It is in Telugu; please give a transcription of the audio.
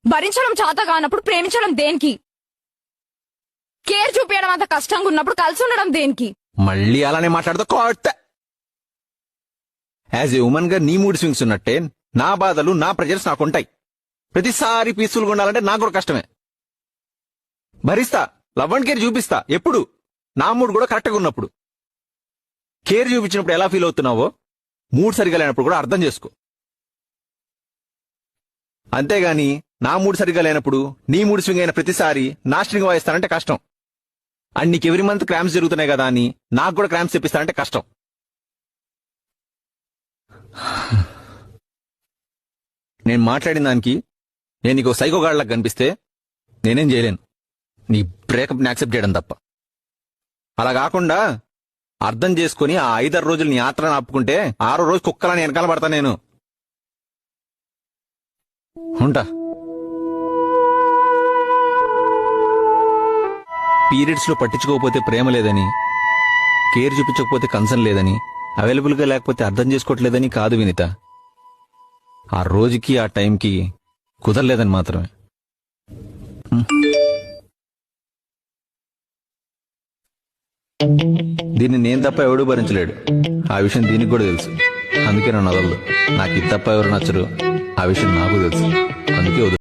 భరించడం చేత కానప్పుడు ప్రేమించడం దేనికి? కేర్ చూపించడం అంత కష్టంగా ఉన్నప్పుడు కలిసి ఉండడం దేనికి? మళ్ళీ అలానే మాట్లాడుతూ కోట. యాజ్ ఏ ఉమెన్ గా నీ మూడ్ స్వింగ్స్ ఉన్నట్టే నా బాధలు నా ప్రెజర్స్ నాకుంటాయి. ప్రతిసారి పీస్ఫుల్ గా ఉండాలంటే నాకు కూడా కష్టమే. భరిస్తా, లవ్ అండ్ కేర్ చూపిస్తా. ఎప్పుడు? నా మూడ్ కూడా కరెక్ట్ గా ఉన్నప్పుడు. కేర్ చూపించినప్పుడు ఎలా ఫీల్ అవుతున్నావో మూడ్ సరిగా లేనప్పుడు కూడా అర్థం చేసుకో. అంతేగాని నా మూడ్ సరిగా లేనప్పుడు నీ మూడ్ స్వింగ్ అయిన ప్రతిసారి నా స్ట్రింగ్ వాయిస్తానంటే కష్టం. అండ్ నీకు ఎవ్రీ మంత్ క్రాంప్స్ జరుగుతున్నాయి కదా అని నాకు కూడా క్రాంప్స్ తెప్పిస్తానంటే కష్టం. నేను మాట్లాడిన దానికి నేను నీకు సైకోగాళ్ళకి కనిపిస్తే నేనేం చేయలేను. నీ బ్రేకప్ని యాక్సెప్ట్ చేయడం తప్ప. అలా కాకుండా అర్థం చేసుకుని ఆ 5-6 రోజులు నీ యాత్రను ఆపుకుంటే 6వ రోజు కుక్కలని వెనకాల పడతా నేను. ఉంటా. పీరియడ్స్ లో పట్టించుకోకపోతే ప్రేమ లేదని, కేర్ చూపించకపోతే కన్సర్న్ లేదని, అవైలబుల్ గా లేకపోతే అర్థం చేసుకోవట్లేదని కాదు వినిత. ఆ రోజుకి ఆ టైంకి కుదరలేదని మాత్రమే. దీన్ని నేను తప్ప ఎవడూ భరించలేడు. ఆ విషయం దీనికి కూడా తెలుసు. అందుకే నన్ను వదలదు. నాకు ఇది తప్ప ఎవరు నచ్చరు. ఆ విషయం నాకు తెలుసు. అందుకే వదలదు.